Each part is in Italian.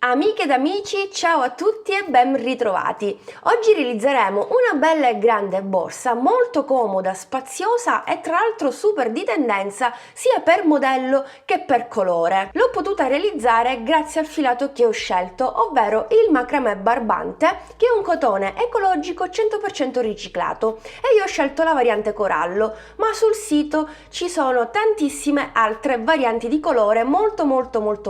Amiche ed amici, ciao a tutti e ben ritrovati! Oggi realizzeremo una bella e grande borsa molto comoda, spaziosa e tra l'altro super di tendenza sia per modello che per colore. L'ho potuta realizzare grazie al filato che ho scelto, ovvero il macramè barbante, che è un cotone ecologico 100% riciclato, e io ho scelto la variante corallo, ma sul sito ci sono tantissime altre varianti di colore molto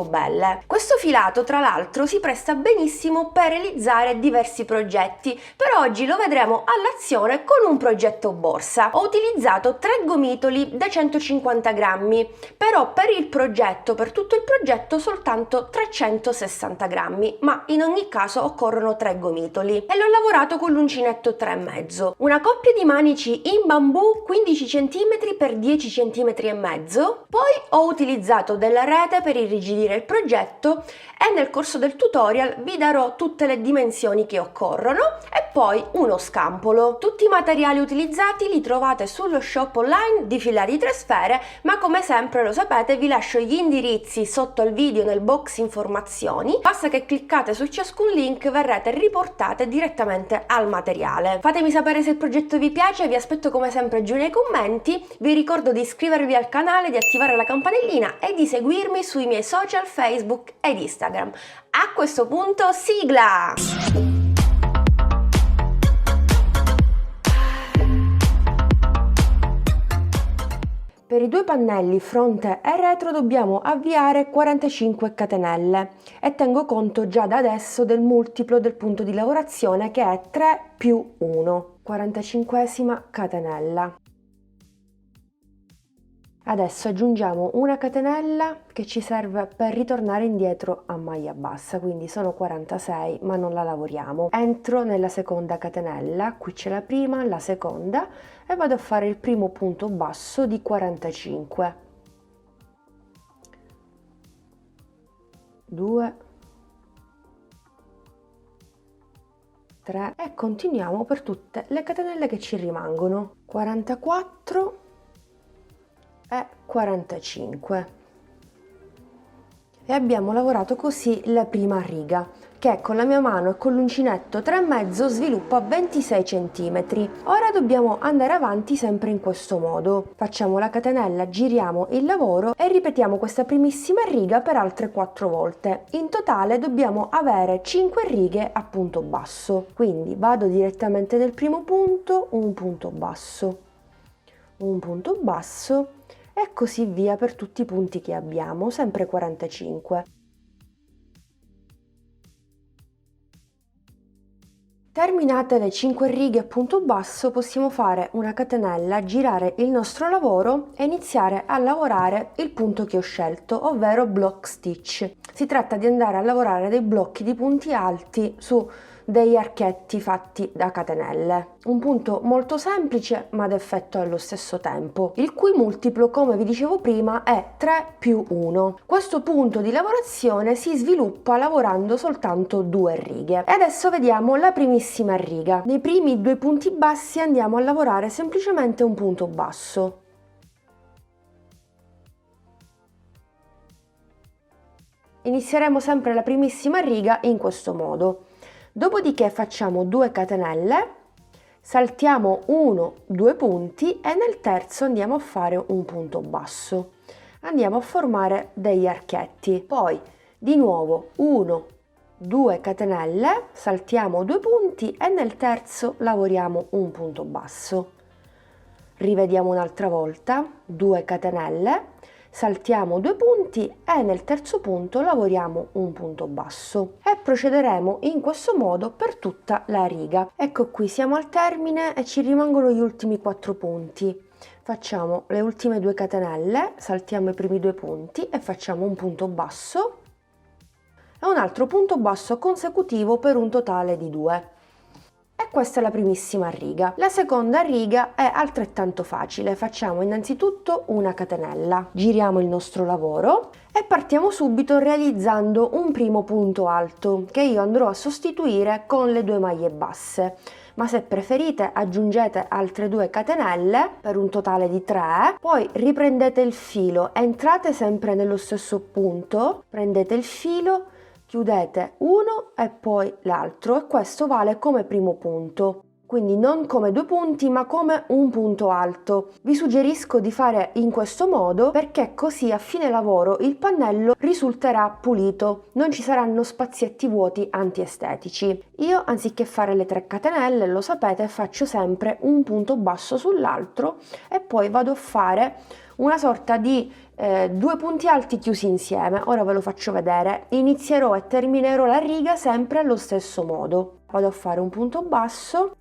belle. Questo filato tra l'altro si presta benissimo per realizzare diversi progetti. Per oggi lo vedremo all'azione con un progetto borsa. Ho utilizzato 3 gomitoli da 150 grammi, però per tutto il progetto soltanto 360 grammi, ma in ogni caso occorrono 3 gomitoli e l'ho lavorato con l'uncinetto 3,5. Una coppia di manici in bambù 15 cm x 10 cm e mezzo. Poi ho utilizzato della rete per irrigidire il progetto e nel corso del tutorial vi darò tutte le dimensioni che occorrono e poi uno scampolo. Tutti i materiali utilizzati li trovate sullo shop online di Filari Tre Sfere, ma come sempre lo sapete vi lascio gli indirizzi sotto al video nel box informazioni. Basta che cliccate su ciascun link, verrete riportate direttamente al materiale. Fatemi sapere se il progetto vi piace, vi aspetto come sempre giù nei commenti. Vi ricordo di iscrivervi al canale, di attivare la campanellina e di seguirmi sui miei social Facebook ed Instagram. A questo punto, sigla! Per i due pannelli fronte e retro dobbiamo avviare 45 catenelle e tengo conto già da adesso del multiplo del punto di lavorazione, che è 3 più 1, 45esima catenella. Adesso aggiungiamo una catenella che ci serve per ritornare indietro a maglia bassa, quindi sono 46, ma non la lavoriamo. Entro nella seconda catenella, qui c'è la prima, la seconda, e vado a fare il primo punto basso di 45. 2, 3 e continuiamo per tutte le catenelle che ci rimangono. 44 e 45 e abbiamo lavorato così la prima riga, che con la mia mano e con l'uncinetto 3,5 sviluppa 26 cm. Ora dobbiamo andare avanti sempre in questo modo. Facciamo la catenella, giriamo il lavoro e ripetiamo questa primissima riga per altre 4 volte. In totale dobbiamo avere 5 righe a punto basso. Quindi vado direttamente nel primo punto, un punto basso, un punto basso e così via per tutti i punti che abbiamo, sempre 45. Terminate le 5 righe a punto basso, possiamo fare una catenella, girare il nostro lavoro e iniziare a lavorare il punto che ho scelto, ovvero block stitch. Si tratta di andare a lavorare dei blocchi di punti alti su degli archetti fatti da catenelle. Un punto molto semplice ma d'effetto allo stesso tempo, il cui multiplo, come vi dicevo prima, è 3 più 1. Questo punto di lavorazione si sviluppa lavorando soltanto 2 righe. E adesso vediamo la primissima riga. Nei primi 2 punti bassi andiamo a lavorare semplicemente un punto basso. Inizieremo sempre la primissima riga in questo modo. Dopodiché facciamo 2 catenelle, saltiamo 1-2 punti e nel terzo andiamo a fare un punto basso. Andiamo a formare degli archetti. Poi di nuovo 1-2 catenelle, saltiamo 2 punti e nel terzo lavoriamo un punto basso. Rivediamo un'altra volta, 2 catenelle, saltiamo 2 punti e nel terzo punto lavoriamo un punto basso e procederemo in questo modo per tutta la riga. Ecco qui, siamo al termine e ci rimangono gli ultimi 4 punti. Facciamo le ultime 2 catenelle, saltiamo i primi 2 punti e facciamo un punto basso e un altro punto basso consecutivo per un totale di 2. E questa è la primissima riga. La seconda riga è altrettanto facile. Facciamo innanzitutto una catenella, giriamo il nostro lavoro e partiamo subito realizzando un primo punto alto che io andrò a sostituire con le 2 maglie basse. Ma se preferite aggiungete altre 2 catenelle per un totale di 3, poi riprendete il filo, entrate sempre nello stesso punto, prendete il filo, chiudete uno e poi l'altro e questo vale come primo punto. Quindi non come 2 punti ma come un punto alto. Vi suggerisco di fare in questo modo perché così a fine lavoro il pannello risulterà pulito, non ci saranno spazietti vuoti antiestetici. Io anziché fare le 3 catenelle, lo sapete, faccio sempre un punto basso sull'altro e poi vado a fare una sorta di 2 punti alti chiusi insieme. Ora ve lo faccio vedere. Inizierò e terminerò la riga sempre allo stesso modo. Vado a fare un punto basso,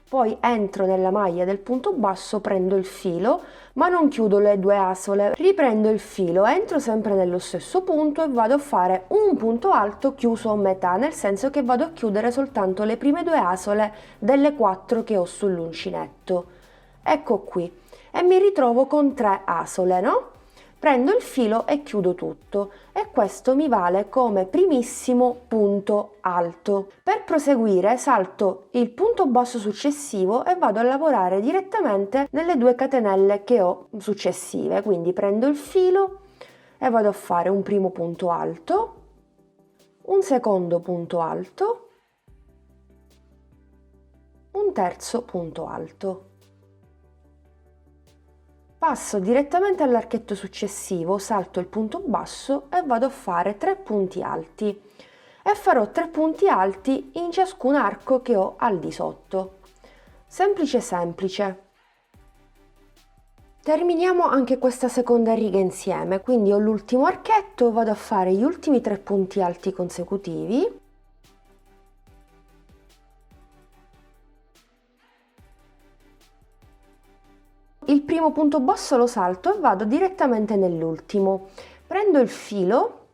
poi entro nella maglia del punto basso, prendo il filo ma non chiudo le 2 asole, riprendo il filo, entro sempre nello stesso punto e vado a fare un punto alto chiuso a metà, nel senso che vado a chiudere soltanto le prime 2 asole delle 4 che ho sull'uncinetto. Ecco qui, e mi ritrovo con 3 asole, no? Prendo il filo e chiudo tutto e questo mi vale come primissimo punto alto. Per proseguire salto il punto basso successivo e vado a lavorare direttamente nelle 2 catenelle che ho successive, quindi prendo il filo e vado a fare un primo punto alto, un secondo punto alto, un terzo punto alto. Passo direttamente all'archetto successivo, salto il punto basso e vado a fare 3 punti alti e farò 3 punti alti in ciascun arco che ho al di sotto. Semplice semplice. Terminiamo anche questa seconda riga insieme, quindi ho l'ultimo archetto, vado a fare gli ultimi 3 punti alti consecutivi. Il primo punto basso lo salto e vado direttamente nell'ultimo. Prendo il filo,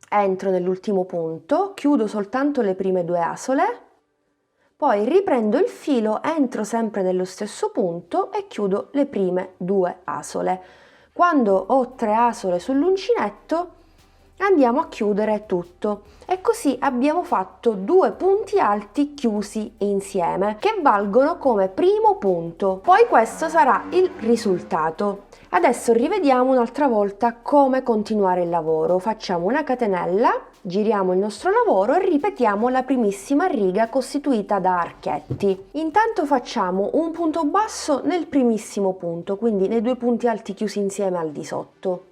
entro nell'ultimo punto, chiudo soltanto le prime 2 asole, poi riprendo il filo, entro sempre nello stesso punto e chiudo le prime 2 asole. Quando ho 3 asole sull'uncinetto andiamo a chiudere tutto e così abbiamo fatto 2 punti alti chiusi insieme che valgono come primo punto. Poi questo sarà il risultato. Adesso rivediamo un'altra volta come continuare il lavoro. Facciamo una catenella, giriamo il nostro lavoro e ripetiamo la primissima riga costituita da archetti. Intanto facciamo un punto basso nel primissimo punto, quindi nei 2 punti alti chiusi insieme al di sotto.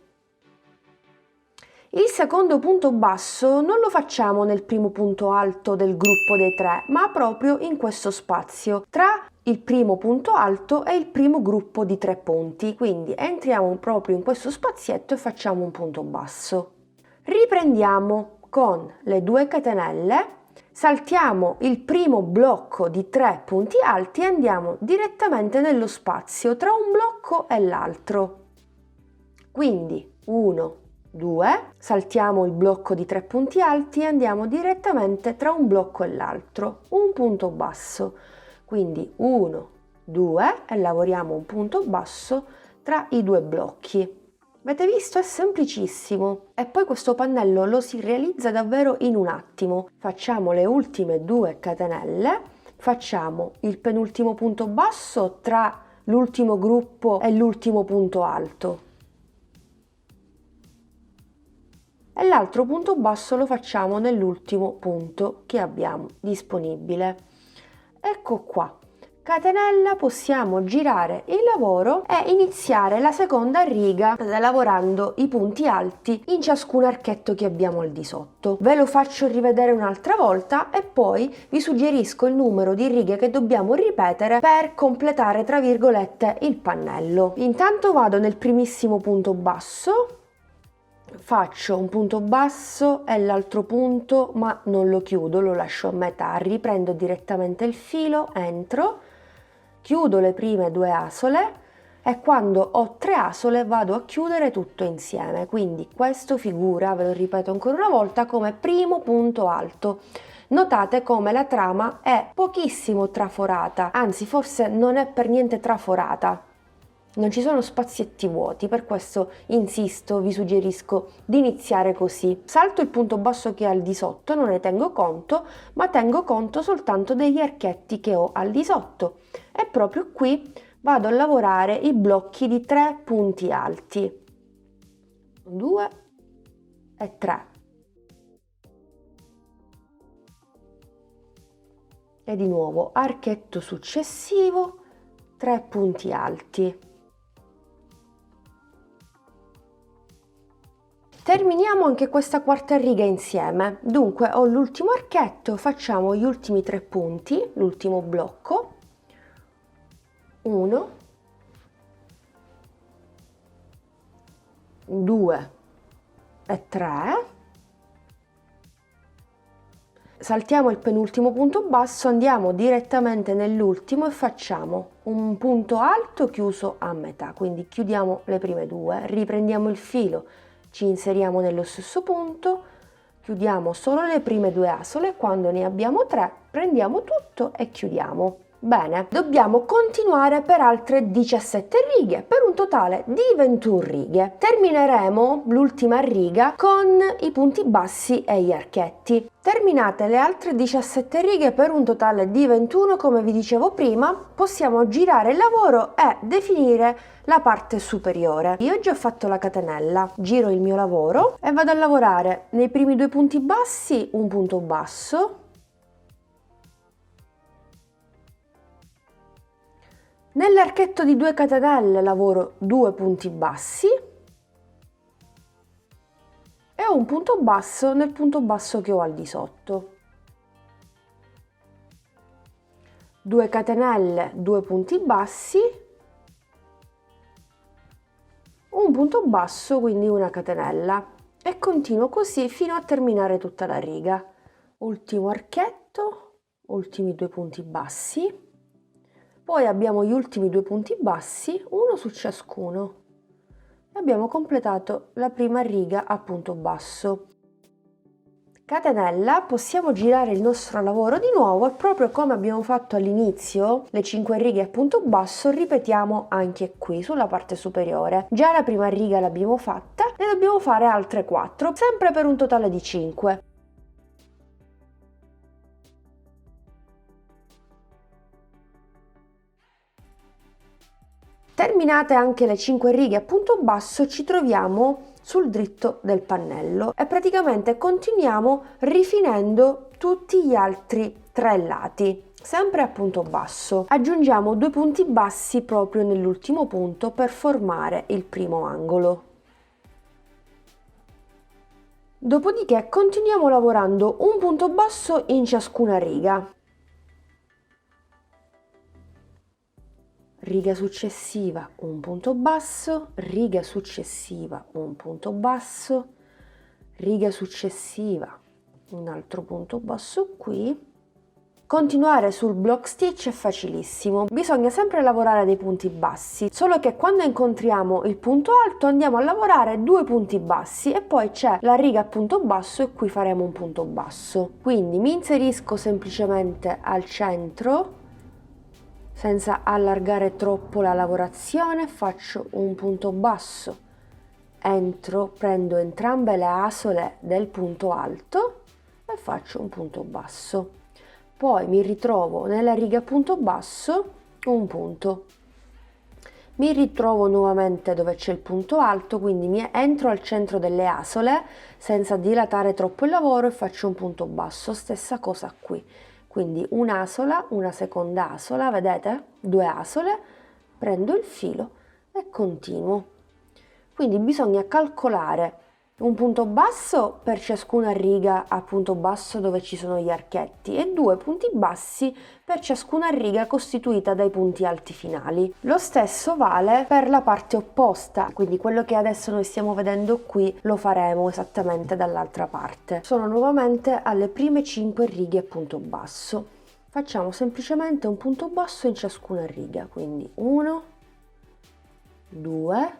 Il secondo punto basso non lo facciamo nel primo punto alto del gruppo dei 3, ma proprio in questo spazio, tra il primo punto alto e il primo gruppo di 3 punti. Quindi entriamo proprio in questo spazietto e facciamo un punto basso. Riprendiamo con le 2 catenelle, saltiamo il primo blocco di 3 punti alti e andiamo direttamente nello spazio tra un blocco e l'altro. Quindi 1, 2, saltiamo il blocco di 3 punti alti e andiamo direttamente tra un blocco e l'altro, un punto basso, quindi 1, 2 e lavoriamo un punto basso tra i 2 blocchi. Avete visto? È semplicissimo e poi questo pannello lo si realizza davvero in un attimo. Facciamo le ultime 2 catenelle, facciamo il penultimo punto basso tra l'ultimo gruppo e l'ultimo punto alto. E l'altro punto basso lo facciamo nell'ultimo punto che abbiamo disponibile. Ecco qua, catenella, possiamo girare il lavoro e iniziare la seconda riga lavorando i punti alti in ciascun archetto che abbiamo al di sotto. Ve lo faccio rivedere un'altra volta e poi vi suggerisco il numero di righe che dobbiamo ripetere per completare tra virgolette il pannello. Intanto vado nel primissimo punto basso, faccio un punto basso e l'altro punto ma non lo chiudo, lo lascio a metà, riprendo direttamente il filo, entro, chiudo le prime 2 asole e quando ho 3 asole vado a chiudere tutto insieme, quindi questo figura, ve lo ripeto ancora una volta, come primo punto alto. Notate come la trama è pochissimo traforata, anzi forse non è per niente traforata. Non ci sono spazietti vuoti, per questo insisto, vi suggerisco di iniziare così. Salto il punto basso che è al di sotto, non ne tengo conto, ma tengo conto soltanto degli archetti che ho al di sotto. E proprio qui vado a lavorare i blocchi di 3 punti alti. 2, e 3. E di nuovo archetto successivo, 3 punti alti. Terminiamo anche questa quarta riga insieme. Dunque ho l'ultimo archetto, facciamo gli ultimi 3 punti, l'ultimo blocco. 1, 2 e 3. Saltiamo il penultimo punto basso, andiamo direttamente nell'ultimo e facciamo un punto alto chiuso a metà, quindi chiudiamo le prime 2, riprendiamo il filo, ci inseriamo nello stesso punto, chiudiamo solo le prime 2 asole, quando ne abbiamo 3 prendiamo tutto e chiudiamo. Bene, dobbiamo continuare per altre 17 righe, per un totale di 21 righe. Termineremo l'ultima riga con i punti bassi e gli archetti. Terminate le altre 17 righe per un totale di 21, come vi dicevo prima, possiamo girare il lavoro e definire la parte superiore. Io già ho fatto la catenella, giro il mio lavoro e vado a lavorare nei primi 2 punti bassi un punto basso, nell'archetto di 2 catenelle lavoro 2 punti bassi e un punto basso nel punto basso che ho al di sotto. 2 catenelle, 2 punti bassi, un punto basso, quindi una catenella, e continuo così fino a terminare tutta la riga. Ultimo archetto, ultimi 2 punti bassi. Poi abbiamo gli ultimi 2 punti bassi, uno su ciascuno. E abbiamo completato la prima riga a punto basso. Catenella, possiamo girare il nostro lavoro di nuovo e proprio come abbiamo fatto all'inizio, le 5 righe a punto basso, ripetiamo anche qui sulla parte superiore. Già la prima riga l'abbiamo fatta, ne dobbiamo fare altre 4, sempre per un totale di 5. Terminate anche le 5 righe a punto basso, ci troviamo sul dritto del pannello e praticamente continuiamo rifinendo tutti gli altri 3 lati, sempre a punto basso. Aggiungiamo 2 punti bassi proprio nell'ultimo punto per formare il primo angolo. Dopodiché continuiamo lavorando un punto basso in ciascuna riga. Riga successiva un punto basso, riga successiva un punto basso, riga successiva un altro punto basso qui. Continuare sul block stitch è facilissimo, bisogna sempre lavorare dei punti bassi, solo che quando incontriamo il punto alto andiamo a lavorare 2 punti bassi e poi c'è la riga a punto basso e qui faremo un punto basso. Quindi mi inserisco semplicemente al centro, senza allargare troppo la lavorazione, faccio un punto basso, entro, prendo entrambe le asole del punto alto e faccio un punto basso. Poi mi ritrovo nella riga punto basso, un punto. Mi ritrovo nuovamente dove c'è il punto alto, quindi entro al centro delle asole senza dilatare troppo il lavoro e faccio un punto basso. Stessa cosa qui. Quindi un'asola, una seconda asola, vedete? 2 asole, prendo il filo e continuo. Quindi bisogna calcolare un punto basso per ciascuna riga a punto basso dove ci sono gli archetti e 2 punti bassi per ciascuna riga costituita dai punti alti finali. Lo stesso vale per la parte opposta, quindi quello che adesso noi stiamo vedendo qui lo faremo esattamente dall'altra parte. Sono nuovamente alle prime 5 righe a punto basso. Facciamo semplicemente un punto basso in ciascuna riga, quindi 1, 2,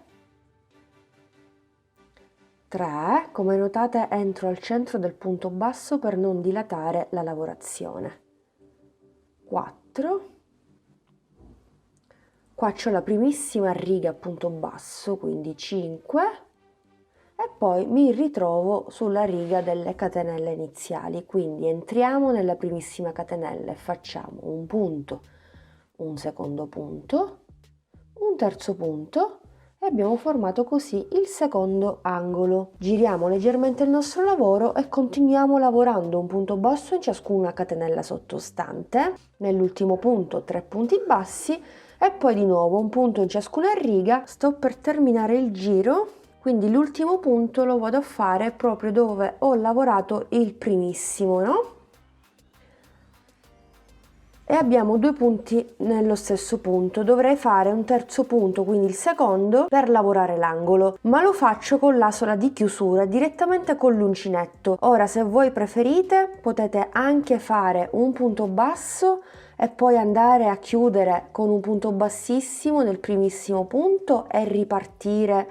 3, come notate entro al centro del punto basso per non dilatare la lavorazione. 4, qua c'ho la primissima riga a punto basso, quindi 5, e poi mi ritrovo sulla riga delle catenelle iniziali, quindi entriamo nella primissima catenella e facciamo un punto, un secondo punto, un terzo punto e abbiamo formato così il secondo angolo. Giriamo leggermente il nostro lavoro e continuiamo lavorando un punto basso in ciascuna catenella sottostante, nell'ultimo punto 3 punti bassi e poi di nuovo un punto in ciascuna riga. Sto per terminare il giro, quindi l'ultimo punto lo vado a fare proprio dove ho lavorato il primissimo, no? E abbiamo 2 punti nello stesso punto. Dovrei fare un terzo punto, quindi il secondo, per lavorare l'angolo, ma lo faccio con l'asola di chiusura direttamente con l'uncinetto. Ora, se voi preferite, potete anche fare un punto basso e poi andare a chiudere con un punto bassissimo nel primissimo punto e ripartire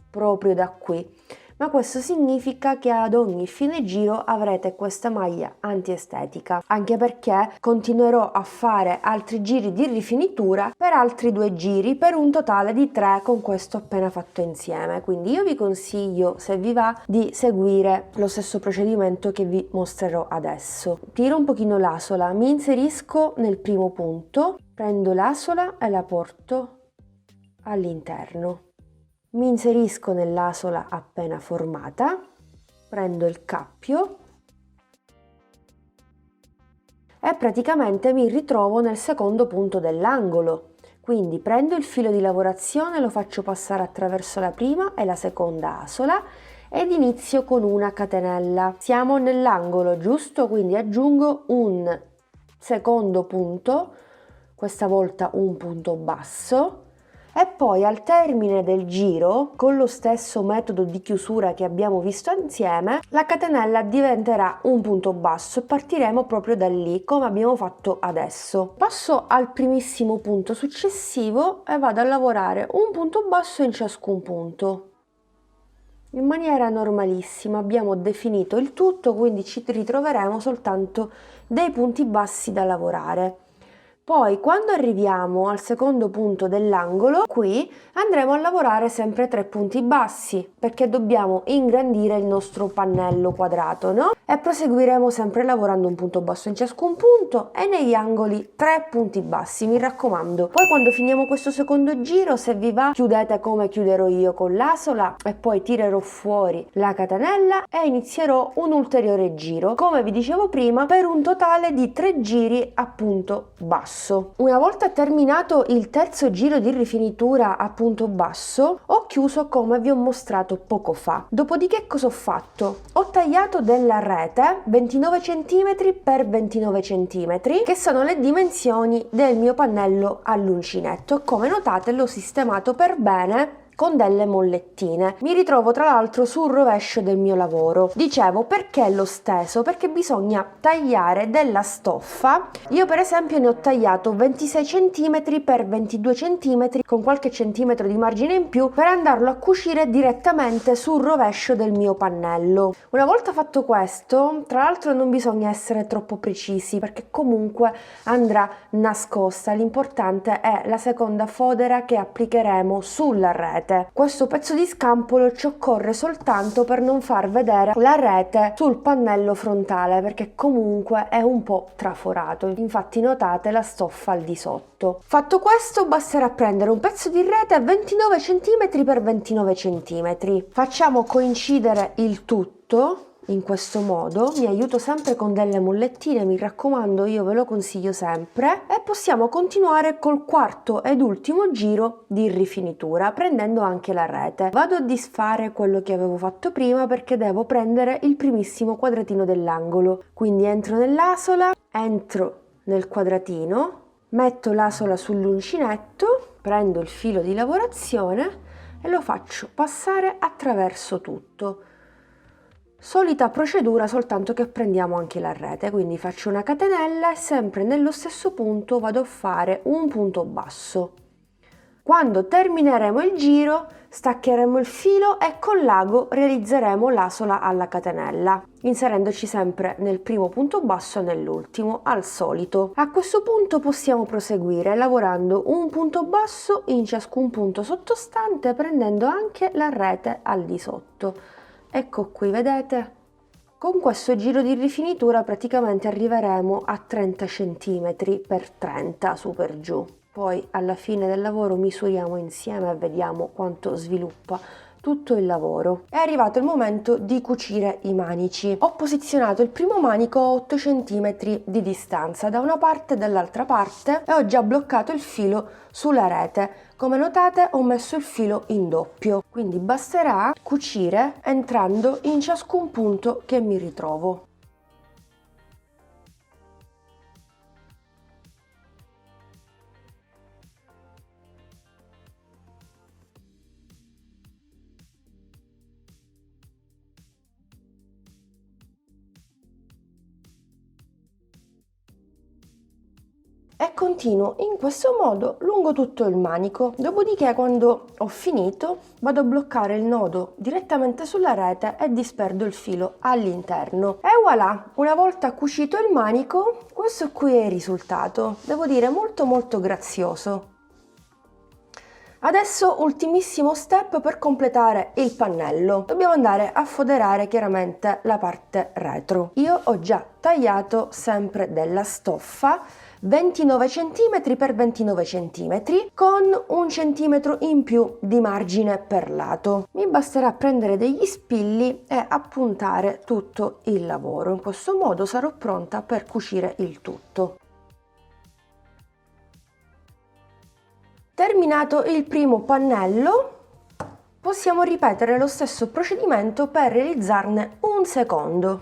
proprio da qui. Ma questo significa che ad ogni fine giro avrete questa maglia antiestetica, anche perché continuerò a fare altri giri di rifinitura per altri 2 giri, per un totale di 3 con questo appena fatto insieme. Quindi io vi consiglio, se vi va, di seguire lo stesso procedimento che vi mostrerò adesso. Tiro un pochino l'asola, mi inserisco nel primo punto, prendo l'asola e la porto all'interno. Mi inserisco nell'asola appena formata, prendo il cappio e praticamente mi ritrovo nel secondo punto dell'angolo. Quindi prendo il filo di lavorazione, lo faccio passare attraverso la prima e la seconda asola ed inizio con una catenella. Siamo nell'angolo, giusto? Quindi aggiungo un secondo punto, questa volta un punto basso. E poi al termine del giro, con lo stesso metodo di chiusura che abbiamo visto insieme, la catenella diventerà un punto basso e partiremo proprio da lì, come abbiamo fatto adesso. Passo al primissimo punto successivo e vado a lavorare un punto basso in ciascun punto. In maniera normalissima abbiamo definito il tutto, quindi ci ritroveremo soltanto dei punti bassi da lavorare. Poi quando arriviamo al secondo punto dell'angolo, qui andremo a lavorare sempre 3 punti bassi, perché dobbiamo ingrandire il nostro pannello quadrato, no? E proseguiremo sempre lavorando un punto basso in ciascun punto e negli angoli 3 punti bassi, mi raccomando. Poi quando finiamo questo secondo giro, se vi va, chiudete come chiuderò io con l'asola e poi tirerò fuori la catenella e inizierò un ulteriore giro, come vi dicevo prima, per un totale di 3 giri a punto basso. Una volta terminato il terzo giro di rifinitura a punto basso, ho chiuso come vi ho mostrato poco fa. Dopodiché cosa ho fatto? Ho tagliato della rete 29 cm x 29 cm, che sono le dimensioni del mio pannello all'uncinetto. Come notate l'ho sistemato per bene con delle mollettine. Mi ritrovo tra l'altro sul rovescio del mio lavoro. Dicevo, perché l'ho steso? Perché bisogna tagliare della stoffa. Io per esempio ne ho tagliato 26 cm x 22 cm con qualche centimetro di margine in più per andarlo a cucire direttamente sul rovescio del mio pannello. Una volta fatto questo, tra l'altro non bisogna essere troppo precisi perché comunque andrà nascosta. L'importante è la seconda fodera che applicheremo sulla rete. Questo pezzo di scampolo ci occorre soltanto per non far vedere la rete sul pannello frontale, perché comunque è un po' traforato. Infatti notate la stoffa al di sotto. Fatto questo, basterà prendere un pezzo di rete 29 cm x 29 cm. Facciamo coincidere il tutto in questo modo, mi aiuto sempre con delle mollettine, mi raccomando, io ve lo consiglio sempre, e possiamo continuare col quarto ed ultimo giro di rifinitura prendendo anche la rete. Vado a disfare quello che avevo fatto prima perché devo prendere il primissimo quadratino dell'angolo, quindi entro nell'asola, entro nel quadratino, metto l'asola sull'uncinetto, prendo il filo di lavorazione e lo faccio passare attraverso tutto. Solita procedura, soltanto che prendiamo anche la rete, quindi faccio una catenella e sempre nello stesso punto vado a fare un punto basso. Quando termineremo il giro staccheremo il filo e con l'ago realizzeremo l'asola alla catenella, inserendoci sempre nel primo punto basso e nell'ultimo, al solito. A questo punto possiamo proseguire lavorando un punto basso in ciascun punto sottostante, prendendo anche la rete al di sotto. Ecco qui, vedete? Con questo giro di rifinitura praticamente arriveremo a 30 cm x 30 su per giù. Poi alla fine del lavoro misuriamo insieme e vediamo quanto sviluppa tutto il lavoro. È arrivato il momento di cucire i manici. Ho posizionato il primo manico a 8 cm di distanza da una parte e dall'altra parte e ho già bloccato il filo sulla rete. Come notate ho messo il filo in doppio, quindi basterà cucire entrando in ciascun punto che mi ritrovo. E continuo in questo modo lungo tutto il manico. Dopodiché, quando ho finito, vado a bloccare il nodo direttamente sulla rete e disperdo il filo all'interno. E voilà, una volta cucito il manico, questo qui è il risultato. Devo dire molto grazioso. Adesso ultimissimo step per completare il pannello. Dobbiamo andare a foderare chiaramente la parte retro. Io ho già tagliato sempre della stoffa 29 cm per 29 cm con 1 cm in più di margine per lato. Mi basterà prendere degli spilli e appuntare tutto il lavoro. In questo modo sarò pronta per cucire il tutto. Terminato il primo pannello, possiamo ripetere lo stesso procedimento per realizzarne un secondo.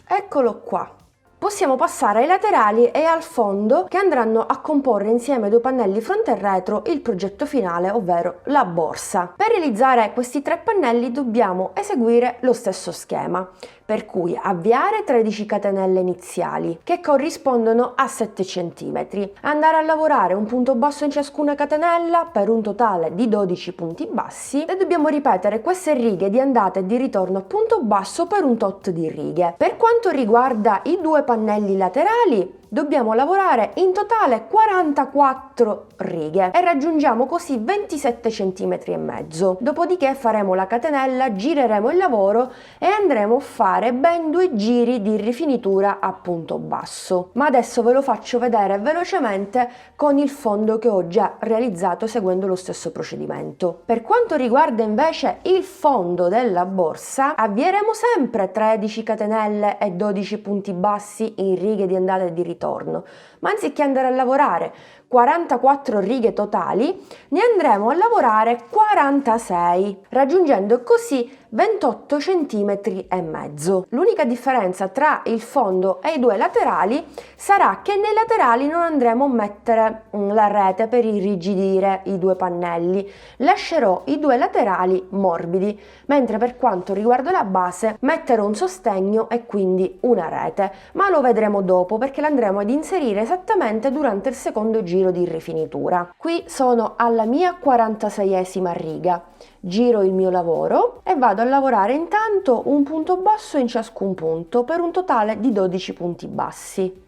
Eccolo qua. Possiamo passare ai laterali e al fondo, che andranno a comporre insieme ai due pannelli fronte e retro il progetto finale, ovvero la borsa. Per realizzare questi tre pannelli dobbiamo eseguire lo stesso schema, per cui avviare 13 catenelle iniziali che corrispondono a 7 cm, andare a lavorare un punto basso in ciascuna catenella per un totale di 12 punti bassi e dobbiamo ripetere queste righe di andata e di ritorno a punto basso per un tot di righe. Per quanto riguarda i due pannelli laterali, dobbiamo lavorare in totale 44 righe e raggiungiamo così 27 cm e mezzo. Dopodiché faremo la catenella, gireremo il lavoro e andremo a fare ben 2 giri di rifinitura a punto basso. Ma adesso ve lo faccio vedere velocemente con il fondo che ho già realizzato seguendo lo stesso procedimento. Per quanto riguarda invece il fondo della borsa, avvieremo sempre 13 catenelle e 12 punti bassi in righe di andata e di ritorno, ma anziché andare a lavorare 44 righe totali, ne andremo a lavorare 46, raggiungendo così 28 cm e mezzo. L'unica differenza tra il fondo e i due laterali sarà che nei laterali non andremo a mettere la rete per irrigidire i due pannelli, lascerò i due laterali morbidi, mentre per quanto riguarda la base metterò un sostegno e quindi una rete, ma lo vedremo dopo perché l'andremo ad inserire esattamente durante il secondo giro di rifinitura. Qui sono alla mia 46esima riga, giro il mio lavoro e vado a lavorare intanto un punto basso in ciascun punto per un totale di 12 punti bassi.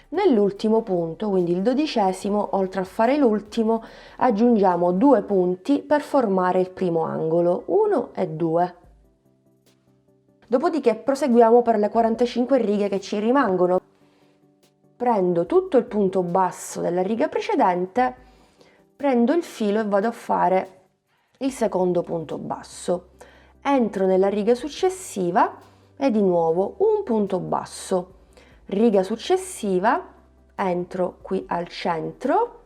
Nell'ultimo punto, quindi il 12°, oltre a fare l'ultimo, aggiungiamo 2 punti per formare il primo angolo, 1 e 2. Dopodiché proseguiamo per le 45 righe che ci rimangono. Prendo tutto il punto basso della riga precedente, prendo il filo e vado a fare il secondo punto basso. Entro nella riga successiva e di nuovo un punto basso. Riga successiva, entro qui al centro,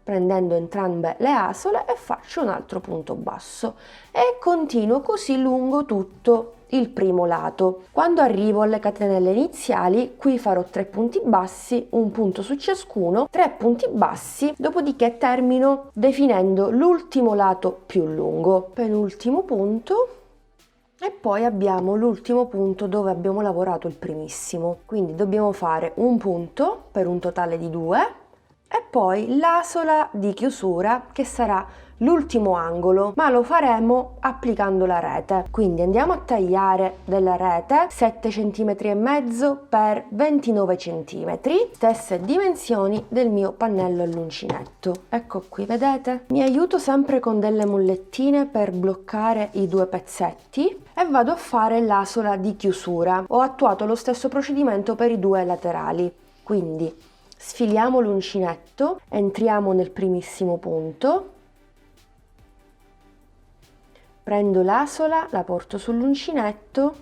prendendo entrambe le asole e faccio un altro punto basso e continuo così lungo tutto il primo lato. Quando arrivo alle catenelle iniziali, qui farò 3 punti bassi, un punto su ciascuno, 3 punti bassi, dopodiché termino definendo l'ultimo lato più lungo. Penultimo punto. E poi abbiamo l'ultimo punto dove abbiamo lavorato il primissimo, quindi dobbiamo fare un punto per un totale di 2 e poi l'asola di chiusura che sarà l'ultimo angolo, ma lo faremo applicando la rete. Quindi andiamo a tagliare della rete 7 cm e mezzo per 29 cm, stesse dimensioni del mio pannello all'uncinetto. Ecco qui, vedete? Mi aiuto sempre con delle mollettine per bloccare i due pezzetti e vado a fare l'asola di chiusura. Ho attuato lo stesso procedimento per i due laterali. Quindi sfiliamo l'uncinetto, entriamo nel primissimo punto, prendo l'asola, la porto sull'uncinetto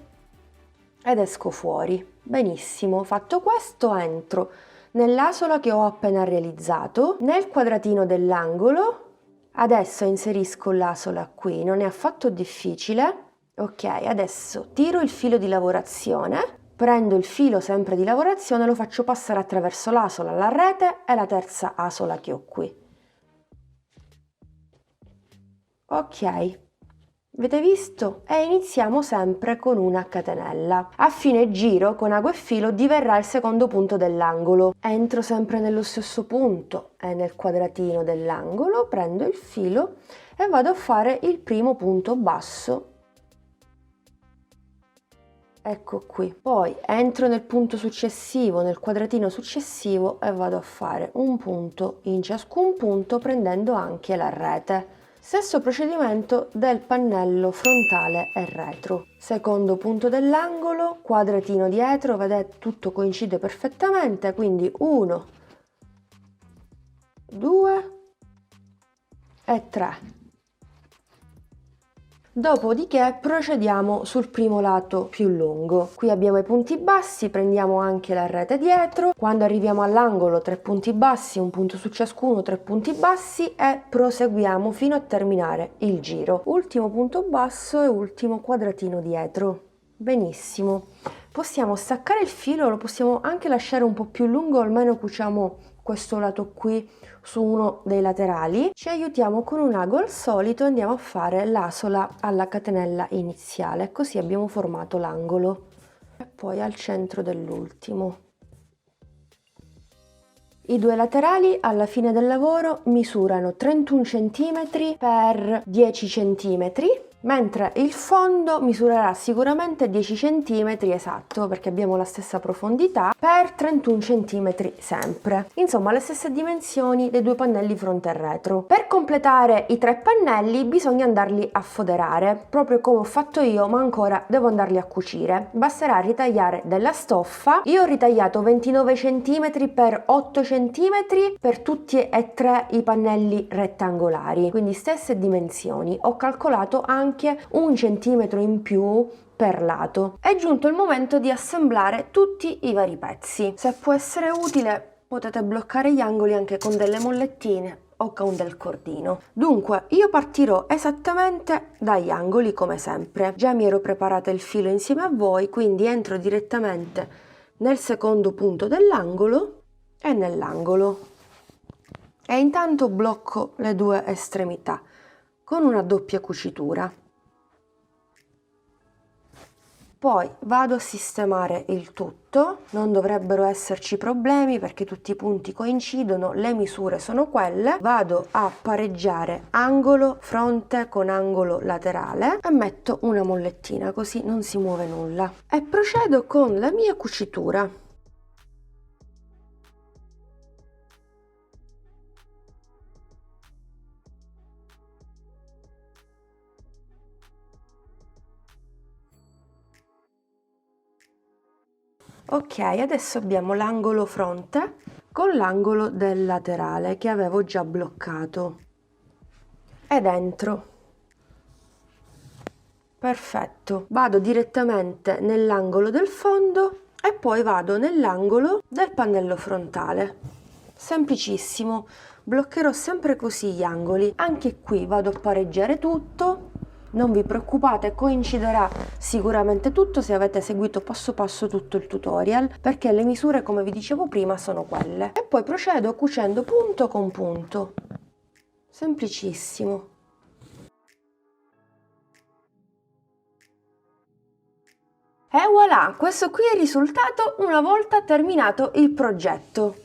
ed esco fuori. Benissimo, fatto questo entro nell'asola che ho appena realizzato, nel quadratino dell'angolo. Adesso inserisco l'asola qui, non è affatto difficile. Ok, adesso tiro il filo di lavorazione, prendo il filo sempre di lavorazione, lo faccio passare attraverso l'asola, la rete e la terza asola che ho qui. Ok. Avete visto? E iniziamo sempre con una catenella. A fine giro con ago e filo diverrà il secondo punto dell'angolo. Entro sempre nello stesso punto e nel quadratino dell'angolo, prendo il filo e vado a fare il primo punto basso. Ecco qui. Poi entro nel punto successivo, nel quadratino successivo e vado a fare un punto in ciascun punto prendendo anche la rete. Stesso procedimento del pannello frontale e retro. Secondo punto dell'angolo, quadratino dietro, vedete tutto coincide perfettamente, quindi 1, 2 e 3. Dopodiché procediamo sul primo lato più lungo. Qui abbiamo i punti bassi, prendiamo anche la rete dietro. Quando arriviamo all'angolo 3 punti bassi, un punto su ciascuno, 3 punti bassi e proseguiamo fino a terminare il giro. Ultimo punto basso e ultimo quadratino dietro. Benissimo. Possiamo staccare il filo, lo possiamo anche lasciare un po' più lungo, almeno cuciamo questo lato qui su uno dei laterali. Ci aiutiamo con un ago al solito e andiamo a fare l'asola alla catenella iniziale, così abbiamo formato l'angolo. E poi al centro dell'ultimo. I due laterali alla fine del lavoro misurano 31 cm per 10 cm, mentre il fondo misurerà sicuramente 10 cm esatto, perché abbiamo la stessa profondità, per 31 cm sempre. Insomma, le stesse dimensioni dei due pannelli fronte e retro. Per completare i 3 pannelli bisogna andarli a foderare, proprio come ho fatto io, ma ancora devo andarli a cucire. Basterà ritagliare della stoffa. Io ho ritagliato 29 cm per 8 cm per tutti e 3 i pannelli rettangolari, quindi stesse dimensioni. Ho calcolato anche 1 centimetro in più per lato. È giunto il momento di assemblare tutti i vari pezzi. Se può essere utile, potete bloccare gli angoli anche con delle mollettine o con del cordino. Dunque, io partirò esattamente dagli angoli come sempre. Già mi ero preparata il filo insieme a voi, quindi entro direttamente nel secondo punto dell'angolo e nell'angolo. E intanto blocco le due estremità con una doppia cucitura. Poi vado a sistemare il tutto, non dovrebbero esserci problemi perché tutti i punti coincidono, le misure sono quelle. Vado a pareggiare angolo fronte con angolo laterale e metto una mollettina così non si muove nulla. E procedo con la mia cucitura. Ok, adesso abbiamo l'angolo fronte con l'angolo del laterale che avevo già bloccato e dentro. Perfetto, vado direttamente nell'angolo del fondo e poi vado nell'angolo del pannello frontale. Semplicissimo, bloccherò sempre così gli angoli. Anche qui vado a pareggiare tutto. Non vi preoccupate, coinciderà sicuramente tutto se avete seguito passo passo tutto il tutorial, perché le misure, come vi dicevo prima, sono quelle. E poi procedo cucendo punto con punto. Semplicissimo. E voilà, questo qui è il risultato una volta terminato il progetto.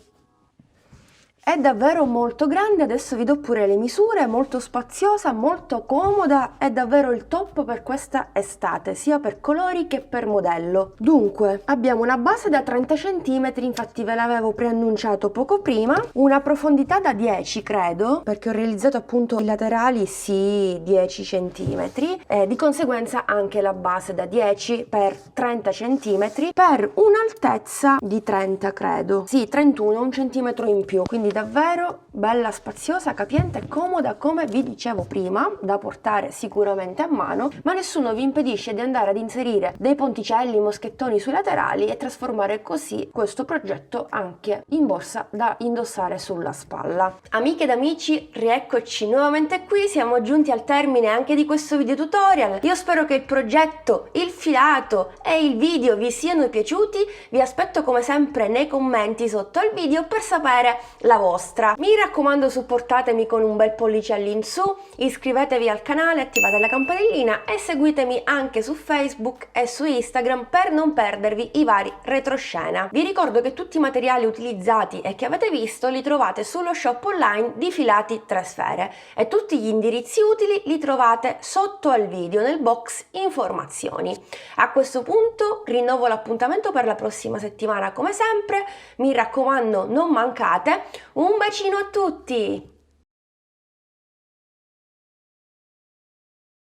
È davvero molto grande, adesso vi do pure le misure, molto spaziosa, molto comoda, è davvero il top per questa estate, sia per colori che per modello. Dunque, abbiamo una base da 30 cm, infatti ve l'avevo preannunciato poco prima, una profondità da 10 credo, perché ho realizzato appunto i laterali sì 10 cm, e di conseguenza anche la base da 10 per 30 cm, per un'altezza di 30 credo, sì 31, un centimetro in più, quindi davvero bella, spaziosa, capiente e comoda, come vi dicevo prima, da portare sicuramente a mano, ma nessuno vi impedisce di andare ad inserire dei ponticelli, moschettoni sui laterali e trasformare così questo progetto anche in borsa da indossare sulla spalla. Amiche ed amici, rieccoci nuovamente qui, siamo giunti al termine anche di questo video tutorial. Io spero che il progetto, il filato e il video vi siano piaciuti, vi aspetto come sempre nei commenti sotto al video per sapere la vostra. Mi raccomando, supportatemi con un bel pollice all'insù, iscrivetevi al canale, attivate la campanellina e seguitemi anche su Facebook e su Instagram per non perdervi i vari retroscena. Vi ricordo che tutti i materiali utilizzati e che avete visto li trovate sullo shop online di Filati 3 Sfere e tutti gli indirizzi utili li trovate sotto al video nel box informazioni. A questo punto rinnovo l'appuntamento per la prossima settimana come sempre, mi raccomando non mancate, un bacino a tutti!